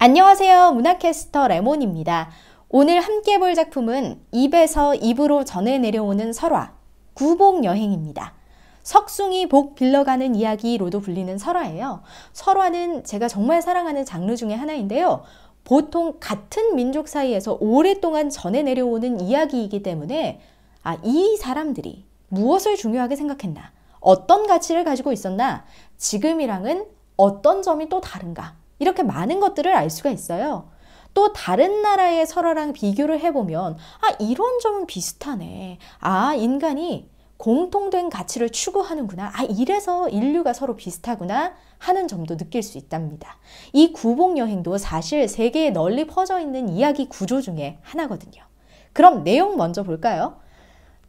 안녕하세요. 문화캐스터 레몬입니다. 오늘 함께 볼 작품은 입에서 입으로 전해 내려오는 설화, 구복여행입니다. 석숭이 복 빌려가는 이야기로도 불리는 설화예요. 설화는 제가 정말 사랑하는 장르 중에 하나인데요. 보통 같은 민족 사이에서 오랫동안 전해 내려오는 이야기이기 때문에 이 사람들이 무엇을 중요하게 생각했나? 어떤 가치를 가지고 있었나? 지금이랑은 어떤 점이 또 다른가? 이렇게 많은 것들을 알 수가 있어요. 또 다른 나라의 설화랑 비교를 해보면 이런 점은 비슷하네. 인간이 공통된 가치를 추구하는구나. 이래서 인류가 서로 비슷하구나 하는 점도 느낄 수 있답니다. 이 구복여행도 사실 세계에 널리 퍼져 있는 이야기 구조 중에 하나거든요. 그럼 내용 먼저 볼까요?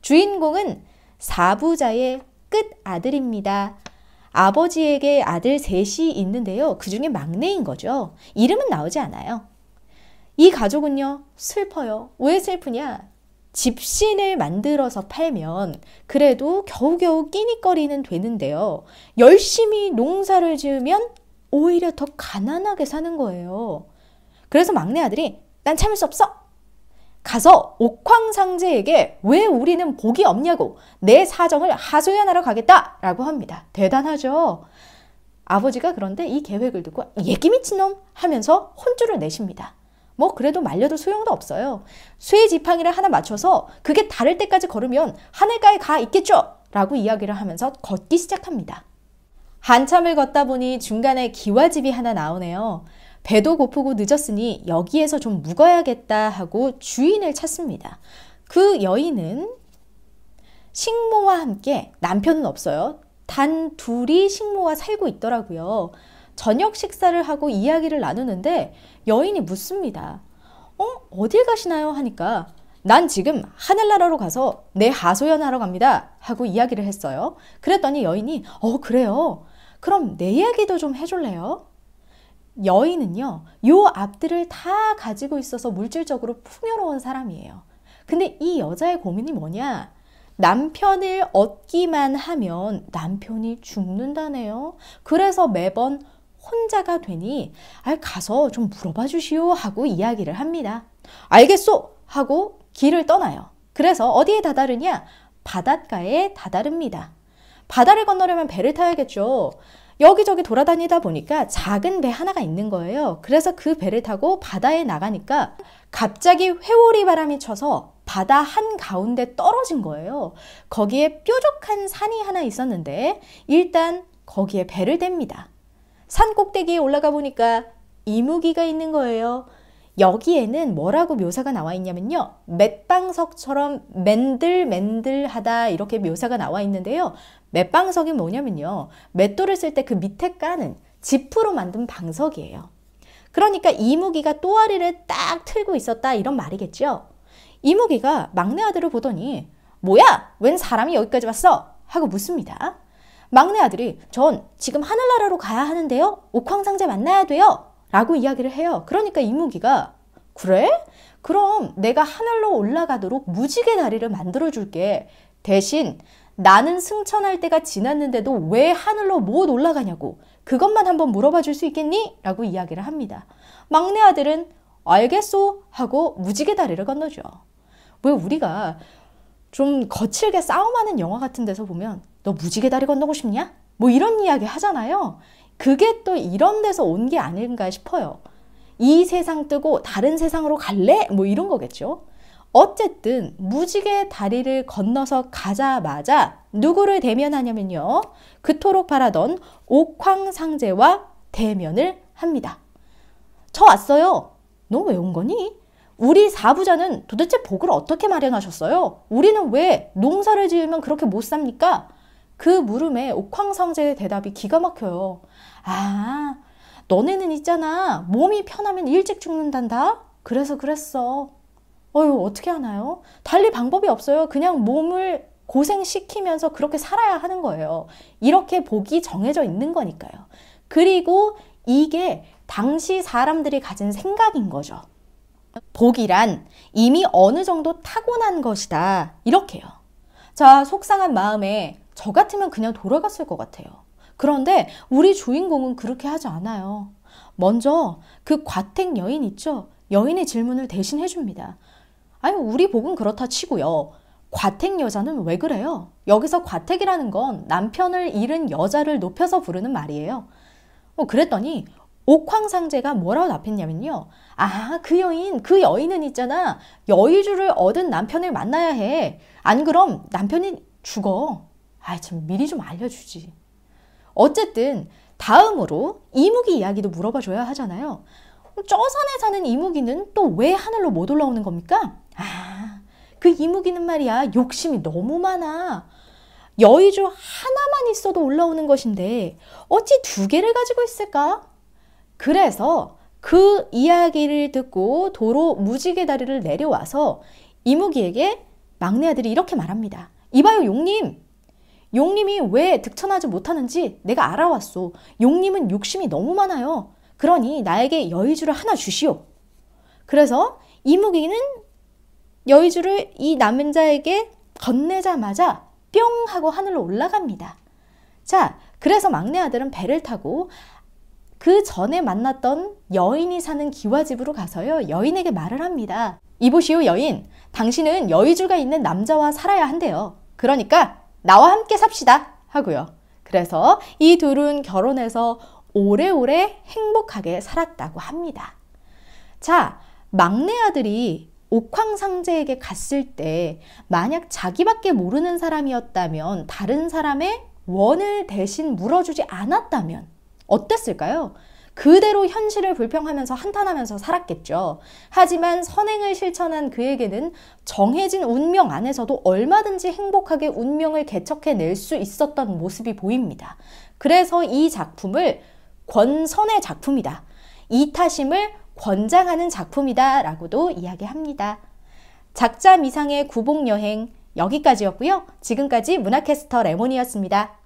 주인공은 사부자의 끝아들입니다. 아버지에게 아들 셋이 있는데요. 그 중에 막내인 거죠. 이름은 나오지 않아요. 이 가족은요, 슬퍼요. 왜 슬프냐? 집신을 만들어서 팔면 그래도 겨우겨우 끼니거리는 되는데요. 열심히 농사를 지으면 오히려 더 가난하게 사는 거예요. 그래서 막내 아들이 난 참을 수 없어. 가서 옥황상제에게 왜 우리는 복이 없냐고 내 사정을 하소연하러 가겠다라고 합니다. 대단하죠? 아버지가 그런데 이 계획을 듣고 얘기 미친놈 하면서 혼쭐을 내십니다. 그래도 말려도 소용도 없어요. 쇠 지팡이를 하나 맞춰서 그게 닳을 때까지 걸으면 하늘가에 가 있겠죠? 라고 이야기를 하면서 걷기 시작합니다. 한참을 걷다 보니 중간에 기와집이 하나 나오네요. 배도 고프고 늦었으니 여기에서 좀 묵어야겠다 하고 주인을 찾습니다. 그 여인은 식모와 함께, 남편은 없어요. 단 둘이 식모와 살고 있더라고요. 저녁 식사를 하고 이야기를 나누는데 여인이 묻습니다. 어딜 가시나요? 하니까 난 지금 하늘나라로 가서 내 하소연하러 갑니다 하고 이야기를 했어요. 그랬더니 여인이 그래요? 그럼 내 이야기도 좀 해줄래요? 여인은요, 요 앞들을 다 가지고 있어서 물질적으로 풍요로운 사람이에요. 근데 이 여자의 고민이 뭐냐? 남편을 얻기만 하면 남편이 죽는다네요. 그래서 매번 혼자가 되니 가서 좀 물어봐 주시오 하고 이야기를 합니다. 알겠소 하고 길을 떠나요. 그래서 어디에 다다르냐? 바닷가에 다다릅니다. 바다를 건너려면 배를 타야겠죠. 여기저기 돌아다니다 보니까 작은 배 하나가 있는 거예요. 그래서 그 배를 타고 바다에 나가니까 갑자기 회오리 바람이 쳐서 바다 한가운데 떨어진 거예요. 거기에 뾰족한 산이 하나 있었는데 일단 거기에 배를 댑니다. 산 꼭대기에 올라가 보니까 이무기가 있는 거예요. 여기에는 뭐라고 묘사가 나와 있냐면요. 맷방석처럼 맨들맨들하다 이렇게 묘사가 나와 있는데요. 맷방석이 뭐냐면요. 맷돌을 쓸 때 그 밑에 까는 지프로 만든 방석이에요. 그러니까 이무기가 또아리를 딱 틀고 있었다 이런 말이겠죠. 이무기가 막내 아들을 보더니 뭐야? 웬 사람이 여기까지 왔어? 하고 묻습니다. 막내 아들이 전 지금 하늘나라로 가야 하는데요. 옥황상제 만나야 돼요. 라고 이야기를 해요. 그러니까 이무기가 그래? 그럼 내가 하늘로 올라가도록 무지개 다리를 만들어줄게. 대신 나는 승천할 때가 지났는데도 왜 하늘로 못 올라가냐고 그것만 한번 물어봐 줄 수 있겠니? 라고 이야기를 합니다. 막내 아들은 알겠소 하고 무지개 다리를 건너죠. 왜 우리가 좀 거칠게 싸움하는 영화 같은 데서 보면 너 무지개 다리 건너고 싶냐? 이런 이야기 하잖아요. 그게 또 이런 데서 온 게 아닌가 싶어요. 이 세상 뜨고 다른 세상으로 갈래? 이런 거겠죠. 어쨌든 무지개 다리를 건너서 가자마자 누구를 대면하냐면요. 그토록 바라던 옥황상제와 대면을 합니다. 저 왔어요. 너 왜 온 거니? 우리 사부자는 도대체 복을 어떻게 마련하셨어요? 우리는 왜 농사를 지으면 그렇게 못 삽니까? 그 물음에 옥황상제의 대답이 기가 막혀요. 너네는 있잖아. 몸이 편하면 일찍 죽는단다. 그래서 그랬어. 어떻게 하나요? 달리 방법이 없어요. 그냥 몸을 고생시키면서 그렇게 살아야 하는 거예요. 이렇게 복이 정해져 있는 거니까요. 그리고 이게 당시 사람들이 가진 생각인 거죠. 복이란 이미 어느 정도 타고난 것이다. 이렇게요. 자, 속상한 마음에 저 같으면 그냥 돌아갔을 것 같아요. 그런데 우리 주인공은 그렇게 하지 않아요. 먼저 그 과택 여인 있죠? 여인의 질문을 대신 해줍니다. 아니, 우리 복은 그렇다 치고요. 과택 여자는 왜 그래요? 여기서 과택이라는 건 남편을 잃은 여자를 높여서 부르는 말이에요. 그랬더니 옥황상제가 뭐라고 답했냐면요. 아, 그 여인은 있잖아. 여의주를 얻은 남편을 만나야 해. 안 그럼 남편이 죽어. 아, 참 미리 좀 알려주지. 어쨌든 다음으로 이무기 이야기도 물어봐줘야 하잖아요. 저 산에 사는 이무기는 또 왜 하늘로 못 올라오는 겁니까? 아, 그 이무기는 말이야 욕심이 너무 많아. 여의주 하나만 있어도 올라오는 것인데 어찌 두 개를 가지고 있을까? 그래서 그 이야기를 듣고 도로 무지개 다리를 내려와서 이무기에게 막내 아들이 이렇게 말합니다. 이봐요, 용님. 용님이 왜 득천하지 못하는지 내가 알아왔소. 용님은 욕심이 너무 많아요. 그러니 나에게 여의주를 하나 주시오. 그래서 이무기는 여의주를 이 남자에게 건네자마자 뿅 하고 하늘로 올라갑니다. 자, 그래서 막내 아들은 배를 타고 그 전에 만났던 여인이 사는 기와집으로 가서요, 여인에게 말을 합니다. 이보시오, 여인. 당신은 여의주가 있는 남자와 살아야 한대요. 그러니까 나와 함께 삽시다 하고요. 그래서 이 둘은 결혼해서 오래오래 행복하게 살았다고 합니다. 자, 막내 아들이 옥황상제에게 갔을 때 만약 자기밖에 모르는 사람이었다면, 다른 사람의 원을 대신 물어주지 않았다면 어땠을까요? 그대로 현실을 불평하면서 한탄하면서 살았겠죠. 하지만 선행을 실천한 그에게는 정해진 운명 안에서도 얼마든지 행복하게 운명을 개척해낼 수 있었던 모습이 보입니다. 그래서 이 작품을 권선의 작품이다, 이타심을 권장하는 작품이다 라고도 이야기합니다. 작자 미상의 구복여행 여기까지였고요. 지금까지 문화캐스터 레몬이었습니다.